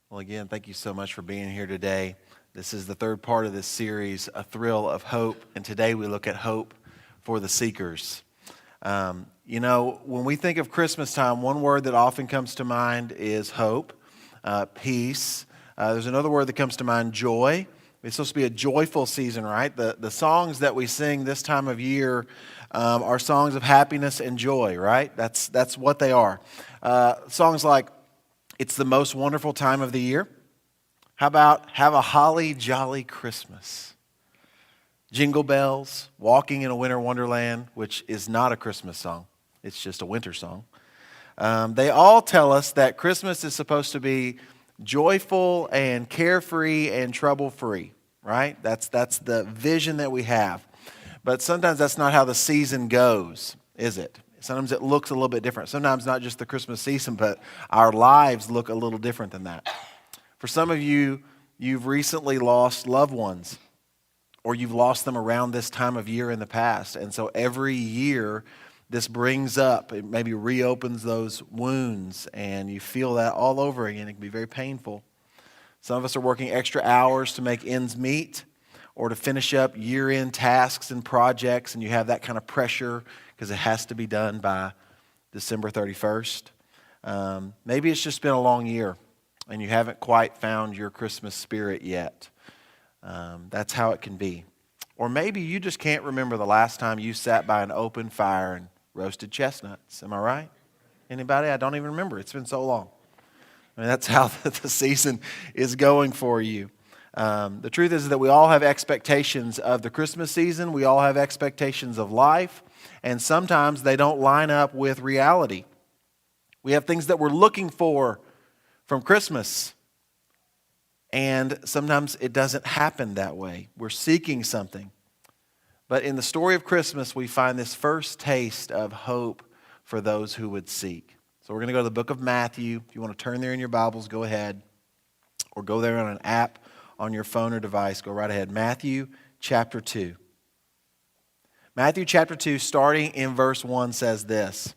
Well, again, thank you so much for being here today. This is the third part of this series, A Thrill of Hope, and today we look at hope for the seekers. When we think of Christmas time, one word that often comes to mind is hope, peace. There's another word that comes to mind, joy. It's supposed to be a joyful season, right? The songs that we sing this time of year are songs of happiness and joy, right? That's what they are. Songs like, "It's the most wonderful time of the year." How about "Have a holly jolly Christmas"? "Jingle bells," "Walking in a Winter Wonderland," which is not a Christmas song. It's just a winter song. They all tell us that Christmas is supposed to be joyful and carefree and trouble-free, right? That's the vision that we have. But sometimes that's not how the season goes, is it? Sometimes it looks a little bit different. Sometimes not just the Christmas season, but our lives look a little different than that. For some of you, you've recently lost loved ones, or you've lost them around this time of year in the past. And so every year, this brings up, it maybe reopens those wounds, and you feel that all over again. It can be very painful. Some of us are working extra hours to make ends meet, or to finish up year-end tasks and projects, and you have that kind of pressure because it has to be done by December 31st. Maybe it's just been a long year, and you haven't quite found your Christmas spirit yet. That's how it can be. Or maybe you just can't remember the last time you sat by an open fire and roasted chestnuts. Am I right? Anybody? I don't even remember. It's been so long. I mean, that's how the season is going for you. The truth is that we all have expectations of the Christmas season. We all have expectations of life. And sometimes they don't line up with reality. We have things that we're looking for from Christmas. And sometimes it doesn't happen that way. We're seeking something. But in the story of Christmas, we find this first taste of hope for those who would seek. So we're going to go to the book of Matthew. If you want to turn there in your Bibles, go ahead. Or go there on an app on your phone or device. Go right ahead. Matthew chapter 2. Matthew chapter 2, starting in verse 1, says this.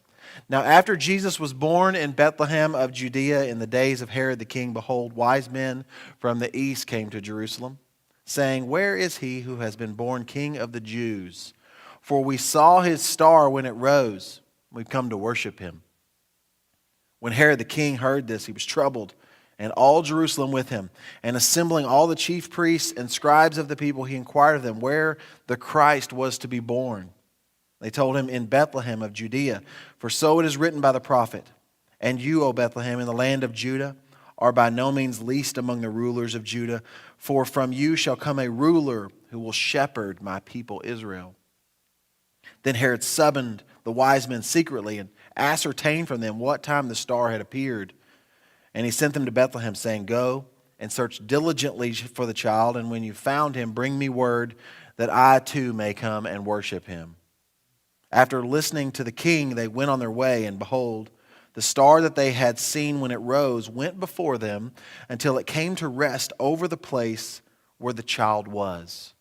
"Now after Jesus was born in Bethlehem of Judea in the days of Herod the king, behold, wise men from the east came to Jerusalem, saying, 'Where is he who has been born King of the Jews? For we saw his star when it rose. We've come to worship him.' When Herod the king heard this, he was troubled, and all Jerusalem with him. And assembling all the chief priests and scribes of the people, he inquired of them where the Christ was to be born. They told him, 'In Bethlehem of Judea, for so it is written by the prophet. And you, O Bethlehem, in the land of Judah, are by no means least among the rulers of Judah, for from you shall come a ruler who will shepherd my people Israel.' Then Herod summoned the wise men secretly and ascertained from them what time the star had appeared. And he sent them to Bethlehem, saying, 'Go and search diligently for the child, and when you found him, bring me word that I too may come and worship him.' After listening to the king, they went on their way, and behold, the star that they had seen when it rose went before them until it came to rest over the place where the child was.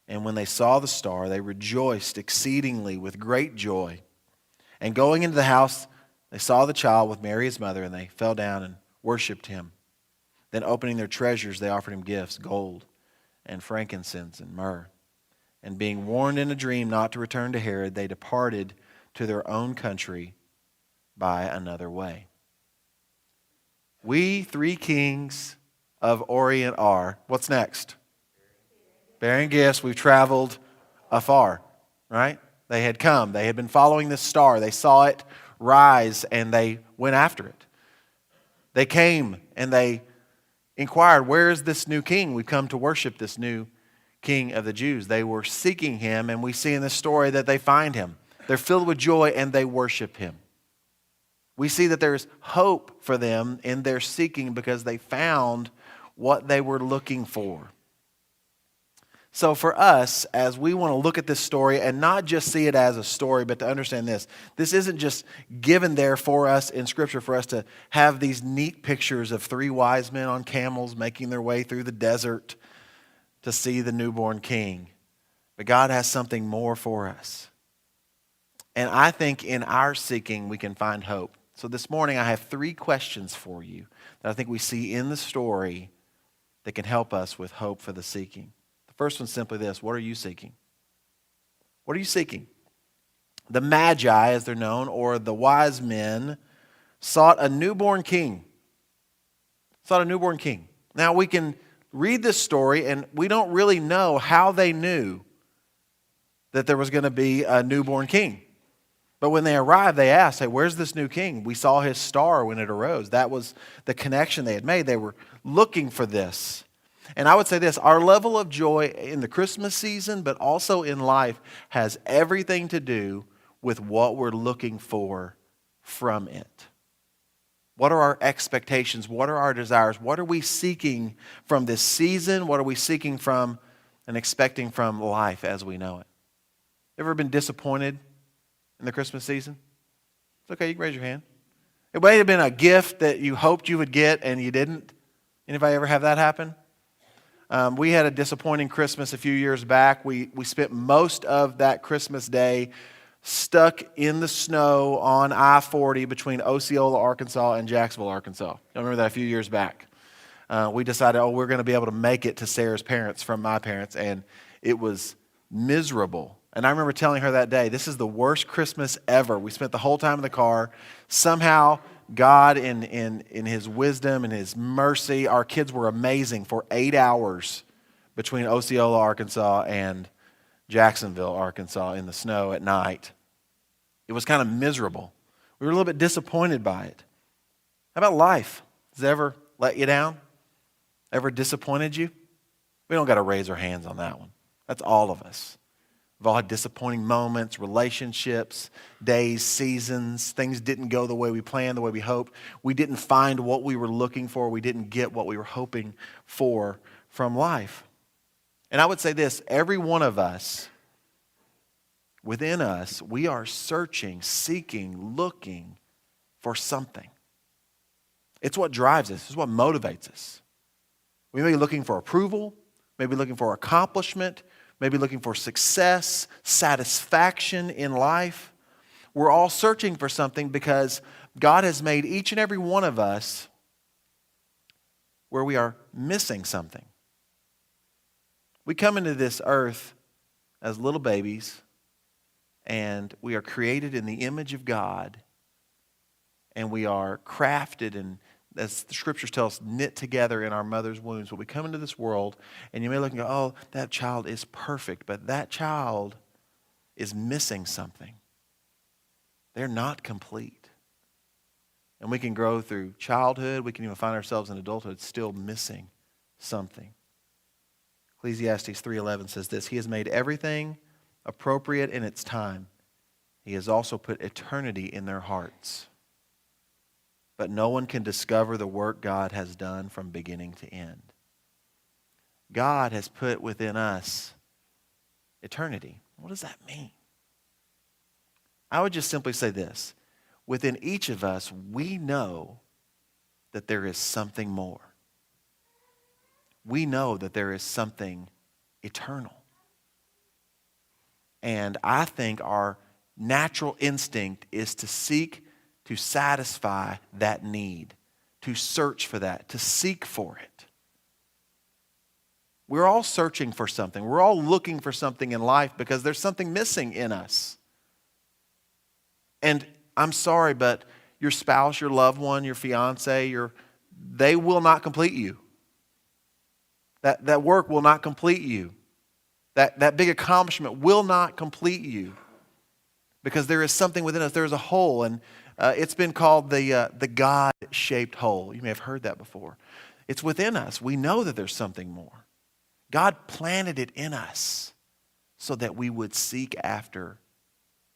And when they saw the star, they rejoiced exceedingly with great joy. And going into the house, they saw the child with Mary his mother, and they fell down and worshipped him. Then opening their treasures, they offered him gifts, gold and frankincense and myrrh. And being warned in a dream not to return to Herod, they departed to their own country by another way." We three kings of Orient are, what's next? Bearing gifts. We've traveled afar, right? They had come. They had been following this star. They saw it rise, and they went after it. They came, and they inquired, "Where is this new king? We've come to worship this new King of the Jews." They were seeking him, and we see in this story that they find him. They're filled with joy, and they worship him. We see that there's hope for them in their seeking because they found what they were looking for. So for us, as we want to look at this story and not just see it as a story, but to understand this isn't just given there for us in Scripture for us to have these neat pictures of three wise men on camels making their way through the desert to see the newborn king. But God has something more for us. And I think in our seeking we can find hope. So this morning I have 3 questions for you that I think we see in the story that can help us with hope for the seeking. The first one's simply this: what are you seeking? What are you seeking? The Magi, as they're known, or the wise men, sought a newborn king. Sought a newborn king. Now we can read this story and we don't really know how they knew that there was going to be a newborn king. But when they arrived, they asked, hey, where's this new king? We saw his star when it arose. That was the connection they had made. They were looking for this. And I would say this: our level of joy in the Christmas season, but also in life, has everything to do with what we're looking for from it. What are our expectations? What are our desires? What are we seeking from this season? What are we seeking from and expecting from life as we know it? Ever been disappointed in the Christmas season? It's okay, you can raise your hand. It might have been a gift that you hoped you would get and you didn't. Anybody ever have that happen? We had a disappointing Christmas a few years back. We spent most of that Christmas day stuck in the snow on I-40 between Osceola, Arkansas and Jacksonville, Arkansas. I remember that a few years back. We decided, we're going to be able to make it to Sarah's parents from my parents, and it was miserable. And I remember telling her that day, this is the worst Christmas ever. We spent the whole time in the car. Somehow, God, in His wisdom and His mercy, our kids were amazing for 8 hours between Osceola, Arkansas and Jacksonville, Arkansas in the snow at night. It was kind of miserable. We were a little bit disappointed by it. How about life? Has it ever let you down? Ever disappointed you? We don't got to raise our hands on that one. That's all of us. We've all had disappointing moments, relationships, days, seasons. Things didn't go the way we planned, the way we hoped. We didn't find what we were looking for. We didn't get what we were hoping for from life. And I would say this: every one of us, within us, we are searching, seeking, looking for something. It's what drives us. It's what motivates us. We may be looking for approval, maybe looking for accomplishment, maybe looking for success, satisfaction in life. We're all searching for something because God has made each and every one of us where we are missing something. We come into this earth as little babies, and we are created in the image of God, and we are crafted and, as the scriptures tell us, knit together in our mother's wombs. But we come into this world, and you may look and go, oh, that child is perfect, but that child is missing something. They're not complete. And we can grow through childhood, we can even find ourselves in adulthood still missing something. Ecclesiastes 3:11 says this: He has made everything appropriate in its time. He has also put eternity in their hearts. But no one can discover the work God has done from beginning to end. God has put within us eternity. What does that mean? I would just simply say this: within each of us, we know that there is something more. We know that there is something eternal. And I think our natural instinct is to seek to satisfy that need, to search for that, to seek for it. We're all searching for something. We're all looking for something in life because there's something missing in us. And I'm sorry, but your spouse, your loved one, your fiance, they will not complete you. That work will not complete you. That big accomplishment will not complete you. Because there is something within us. There is a hole, and it's been called the God-shaped hole. You may have heard that before. It's within us. We know that there's something more. God planted it in us so that we would seek after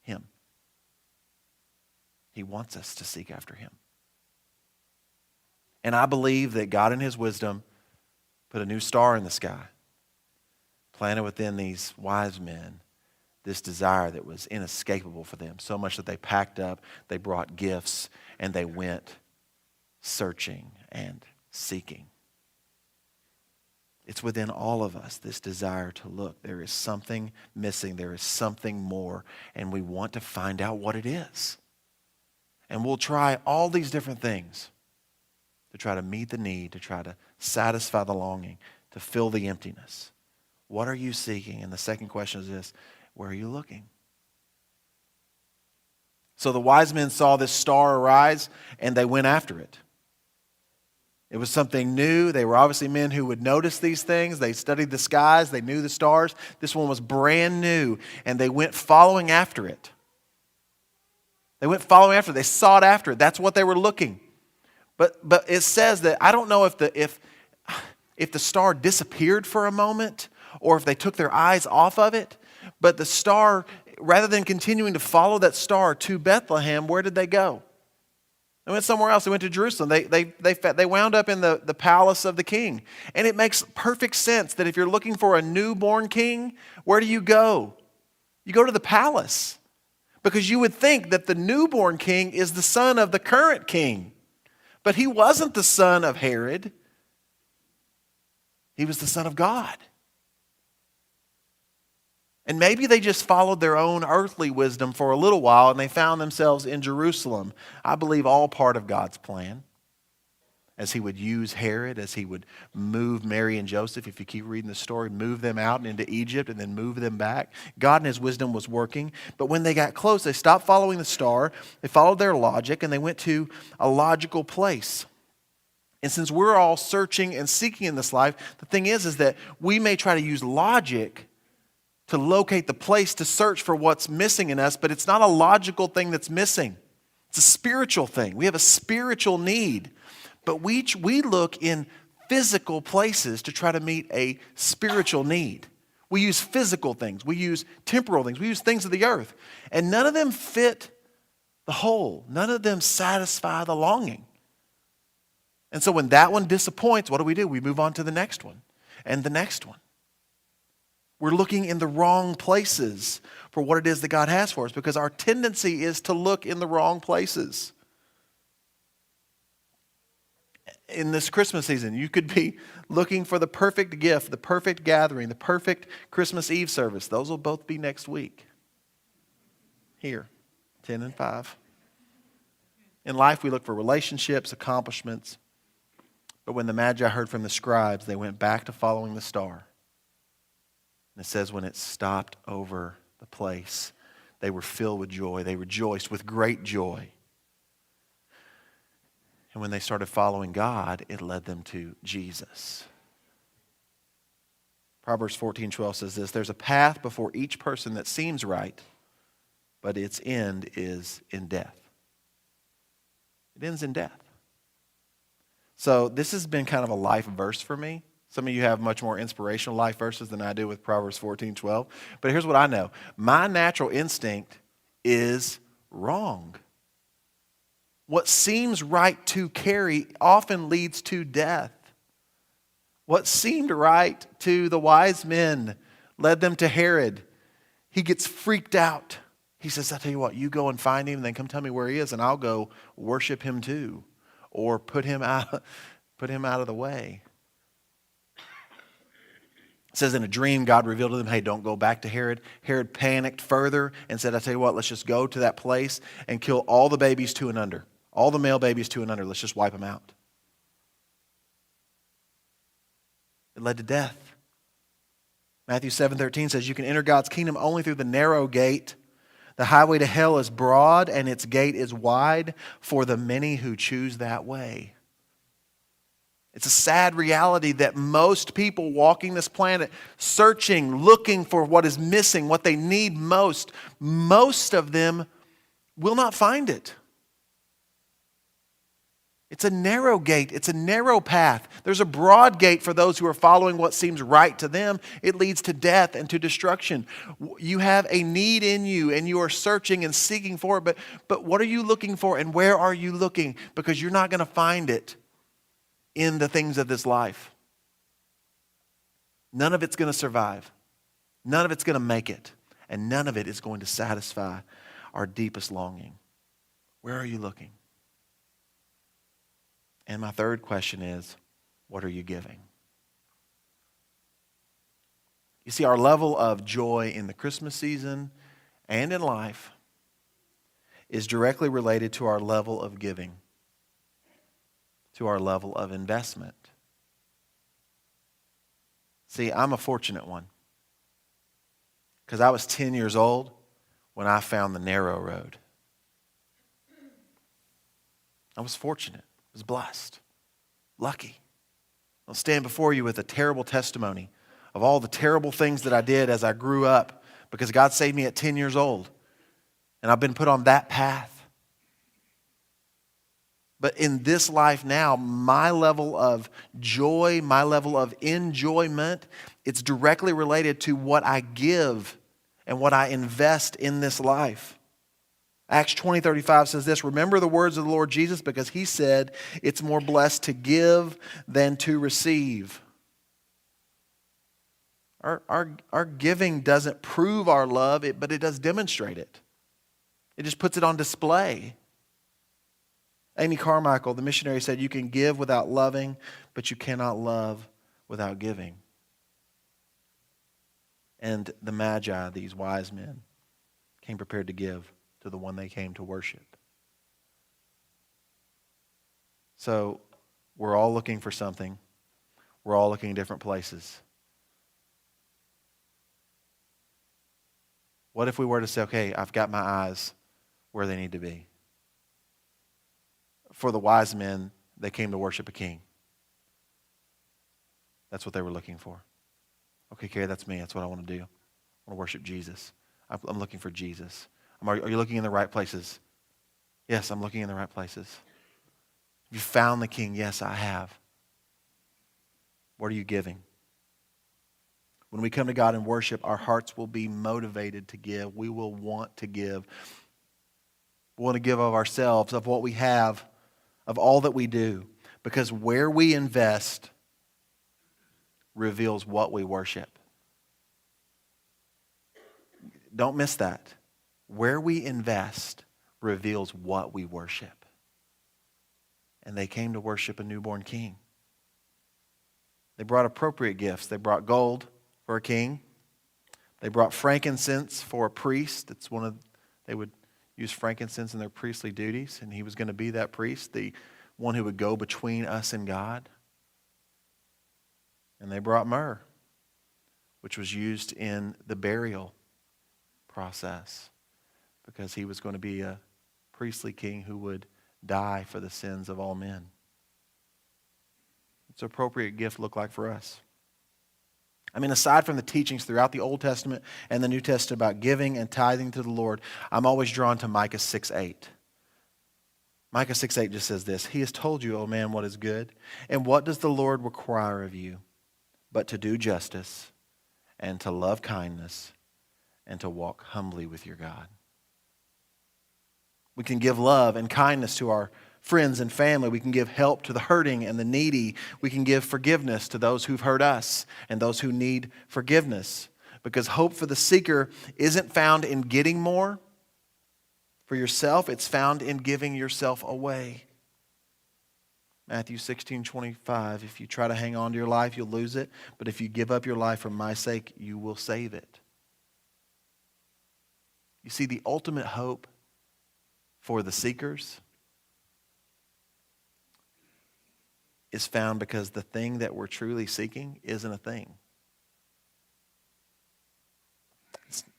Him. He wants us to seek after Him. And I believe that God in His wisdom put a new star in the sky, planted within these wise men this desire that was inescapable for them, so much that they packed up, they brought gifts, and they went searching and seeking. It's within all of us, this desire to look. There is something missing. There is something more, and we want to find out what it is. And we'll try all these different things to try to meet the need, to try to satisfy the longing, to fill the emptiness. What are you seeking? And the second question is this: where are you looking? So the wise men saw this star arise, and they went after it. It was something new. They were obviously men who would notice these things. They studied the skies. They knew the stars. This one was brand new, and they went following after it. They went following after it. They sought after it. That's what they were looking. But it says that, I don't know if the star disappeared for a moment or if they took their eyes off of it, but the star, rather than continuing to follow that star to Bethlehem, where did they go? They went somewhere else. They went to Jerusalem. They wound up in the palace of the king. And it makes perfect sense that if you're looking for a newborn king, where do you go? You go to the palace. Because you would think that the newborn king is the son of the current king. But he wasn't the son of Herod. He was the son of God. And maybe they just followed their own earthly wisdom for a little while and they found themselves in Jerusalem. I believe all part of God's plan. As he would use Herod, as he would move Mary and Joseph, if you keep reading the story, move them out and into Egypt and then move them back. God in his wisdom was working. But when they got close, they stopped following the star. They followed their logic and they went to a logical place. And since we're all searching and seeking in this life, the thing is that we may try to use logic to locate the place to search for what's missing in us, but it's not a logical thing that's missing. It's a spiritual thing. We have a spiritual need. But we look in physical places to try to meet a spiritual need. We use physical things. We use temporal things. We use things of the earth. And none of them fit the whole. None of them satisfy the longing. And so when that one disappoints, what do? We move on to the next one and the next one. We're looking in the wrong places for what it is that God has for us because our tendency is to look in the wrong places. In this Christmas season, you could be looking for the perfect gift, the perfect gathering, the perfect Christmas Eve service. Those will both be next week. Here, 10 and 5. In life, we look for relationships, accomplishments. But when the Magi heard from the scribes, they went back to following the star. And it says when it stopped over the place, they were filled with joy. They rejoiced with great joy. And when they started following God, it led them to Jesus. Proverbs 14:12 says this: there's a path before each person that seems right, but its end is in death. It ends in death. So this has been kind of a life verse for me. Some of you have much more inspirational life verses than I do with Proverbs 14:12. But here's what I know. My natural instinct is wrong. What seems right to carry often leads to death. What seemed right to the wise men led them to Herod. He gets freaked out. He says, I tell you what, you go and find him and then come tell me where he is and I'll go worship him too. Or put him out of the way. It says in a dream, God revealed to them, hey, don't go back to Herod. Herod panicked further and said, I tell you what, let's just go to that place and kill all the babies 2 and under. All the male babies 2 and under. Let's just wipe them out. It led to death. Matthew 7:13 says, you can enter God's kingdom only through the narrow gate. The highway to hell is broad and its gate is wide for the many who choose that way. It's a sad reality that most people walking this planet, searching, looking for what is missing, what they need most of them will not find it. It's a narrow gate. It's a narrow path. There's a broad gate for those who are following what seems right to them. It leads to death and to destruction. You have a need in you and you are searching and seeking for it. But what are you looking for and where are you looking? Because you're not going to find it in the things of this life. None of it's going to survive. None of it's going to make it. And none of it is going to satisfy our deepest longing. Where are you looking? And my third question is, what are you giving? You see, our level of joy in the Christmas season and in life is directly related to our level of giving, to our level of investment. See, I'm a fortunate one because I was 10 years old when I found the narrow road. I was fortunate. I was blessed. Lucky. I'll stand before you with a terrible testimony of all the terrible things that I did as I grew up because God saved me at 10 years old. And I've been put on that path. But in this life now, my level of joy, my level of enjoyment, it's directly related to what I give and what I invest in this life. Acts 20:35 says this, remember the words of the Lord Jesus because he said, it's more blessed to give than to receive. Our giving doesn't prove our love, but it does demonstrate it. It just puts it on display. Amy Carmichael, the missionary, said, you can give without loving, but you cannot love without giving. And the Magi, these wise men, came prepared to give to the one they came to worship. So we're all looking for something. We're all looking in different places. What if we were to say, okay, I've got my eyes where they need to be? For the wise men, they came to worship a king. That's what they were looking for. Okay, Carrie, that's me. That's what I want to do. I want to worship Jesus. I'm looking for Jesus. Are you looking in the right places? Yes, I'm looking in the right places. Have you found the king? Yes, I have. What are you giving? When we come to God and worship, our hearts will be motivated to give. We will want to give. We want to give of ourselves, of what we have, of all that we do. Because where we invest reveals what we worship. Don't miss that. Where we invest reveals what we worship. And they came to worship a newborn king. They brought appropriate gifts. They brought gold for a king. They brought frankincense for a priest. They would use frankincense in their priestly duties, and he was going to be that priest, the one who would go between us and God. And they brought myrrh, which was used in the burial process, because he was going to be a priestly king who would die for the sins of all men. What's an appropriate gift look like for us? I mean, aside from the teachings throughout the Old Testament and the New Testament about giving and tithing to the Lord, I'm always drawn to Micah 6:8. Micah 6:8 just says this, he has told you, O man, what is good, and what does the Lord require of you, but to do justice and to love kindness and to walk humbly with your God. We can give love and kindness to our friends and family. We can give help to the hurting and the needy. We can give forgiveness to those who've hurt us and those who need forgiveness. Because hope for the seeker isn't found in getting more for yourself. It's found in giving yourself away. Matthew 16:25, if you try to hang on to your life, you'll lose it. But if you give up your life for my sake, you will save it. You see, the ultimate hope for the seekers is found because the thing that we're truly seeking isn't a thing.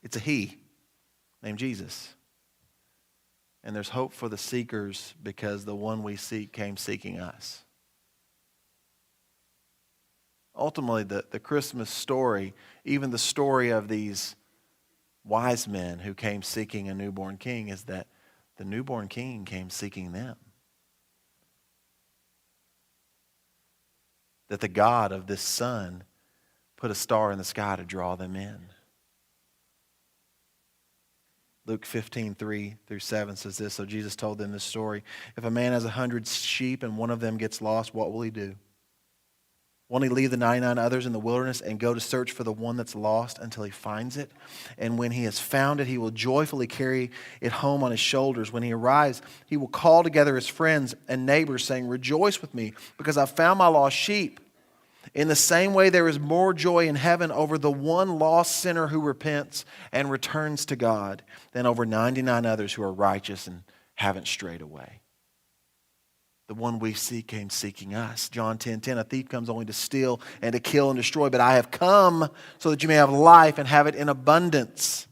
It's a he named Jesus. And there's hope for the seekers because the one we seek came seeking us. Ultimately, the Christmas story, even the story of these wise men who came seeking a newborn king, is that the newborn king came seeking them. That the God of this sun put a star in the sky to draw them in. Luke 15:3-7 says this. So Jesus told them this story. If a man has 100 sheep and one of them gets lost, what will he do? Won't he leave the 99 others in the wilderness and go to search for the one that's lost until he finds it? And when he has found it, he will joyfully carry it home on his shoulders. When he arrives, he will call together his friends and neighbors, saying, rejoice with me, because I've found my lost sheep. In the same way, there is more joy in heaven over the one lost sinner who repents and returns to God than over 99 others who are righteous and haven't strayed away. The one we seek came seeking us. John 10:10, a thief comes only to steal and to kill and destroy, but I have come so that you may have life and have it in abundance.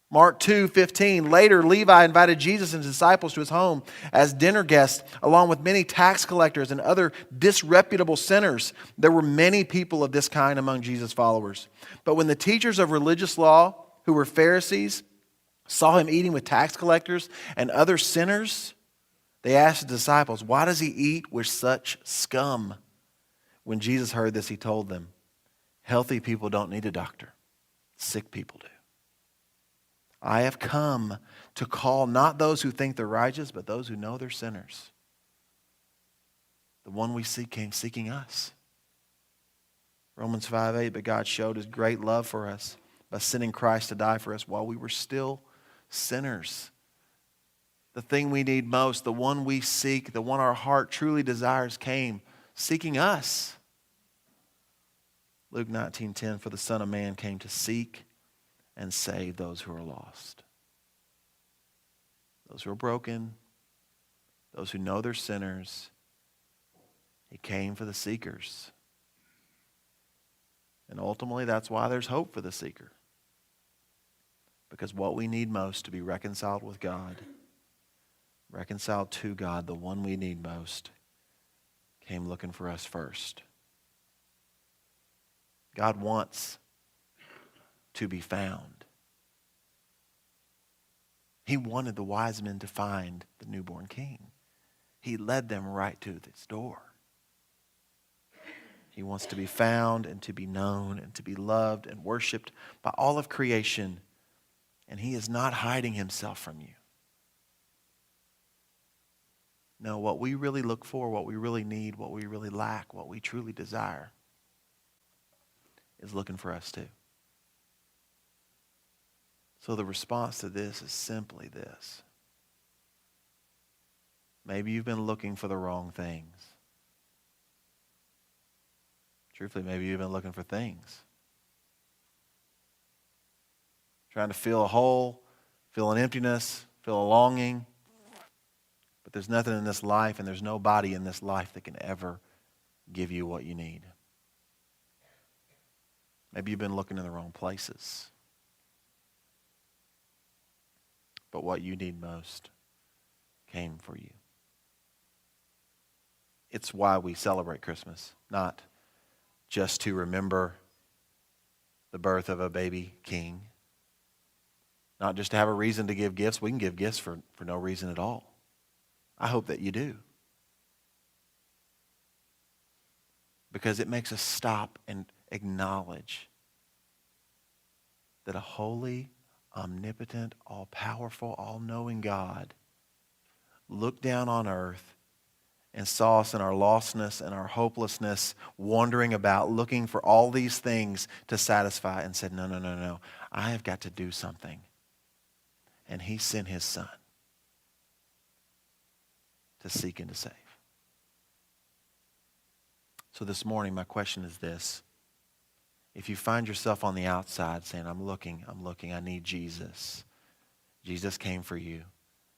Mark 2:15, later Levi invited Jesus and his disciples to his home as dinner guests, along with many tax collectors and other disreputable sinners. There were many people of this kind among Jesus' followers. But when the teachers of religious law, who were Pharisees, saw him eating with tax collectors and other sinners, they asked his disciples, "Why does he eat with such scum?" When Jesus heard this, he told them, "Healthy people don't need a doctor. Sick people do. I have come to call not those who think they're righteous, but those who know they're sinners." The one we seek came seeking us. Romans 5:8, but God showed his great love for us by sending Christ to die for us while we were still sinners. The thing we need most, the one we seek, the one our heart truly desires, came seeking us. Luke 19:10, for the Son of Man came to seek and save those who are lost. Those who are broken, those who know they're sinners. He came for the seekers. And ultimately, that's why there's hope for the seeker. Because what we need most to be reconciled with God, reconciled to God, the one we need most, came looking for us first. God wants to be found. He wanted the wise men to find the newborn king. He led them right to this door. He wants to be found and to be known and to be loved and worshiped by all of creation. And he is not hiding himself from you. No, what we really look for, what we really need, what we really lack, what we truly desire is looking for us too. So the response to this is simply this. Maybe you've been looking for the wrong things. Truthfully, maybe you've been looking for things. Trying to fill a hole, fill an emptiness, fill a longing. But there's nothing in this life and there's nobody in this life that can ever give you what you need. Maybe you've been looking in the wrong places. But what you need most came for you. It's why we celebrate Christmas, not just to remember the birth of a baby king, not just to have a reason to give gifts. We can give gifts for no reason at all. I hope that you do. Because it makes us stop and acknowledge that a holy, omnipotent, all-powerful, all-knowing God looked down on earth and saw us in our lostness and our hopelessness, wandering about, looking for all these things to satisfy, and said, no, I have got to do something. And he sent his Son to seek and to save. So this morning, my question is this. If you find yourself on the outside saying, I'm looking, I need Jesus. Jesus came for you.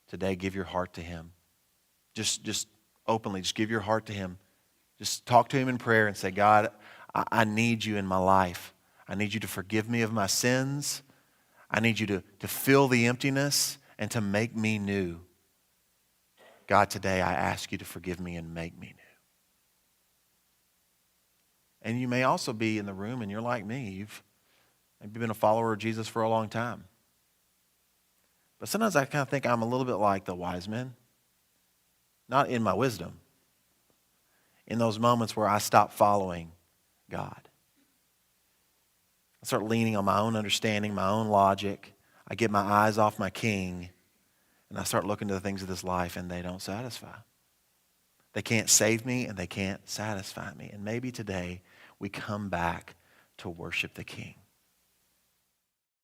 Today, give your heart to him. Just openly, just give your heart to him. Just talk to him in prayer and say, God, I need you in my life. I need you to forgive me of my sins. I need you to fill the emptiness and to make me new. God, today I ask you to forgive me and make me new. And you may also be in the room and you're like me. You've maybe been a follower of Jesus for a long time. But sometimes I kind of think I'm a little bit like the wise men. Not in my wisdom. In those moments where I stop following God. I start leaning on my own understanding, my own logic. I get my eyes off my King. And I start looking to the things of this life and they don't satisfy. They can't save me and they can't satisfy me. And maybe today we come back to worship the King.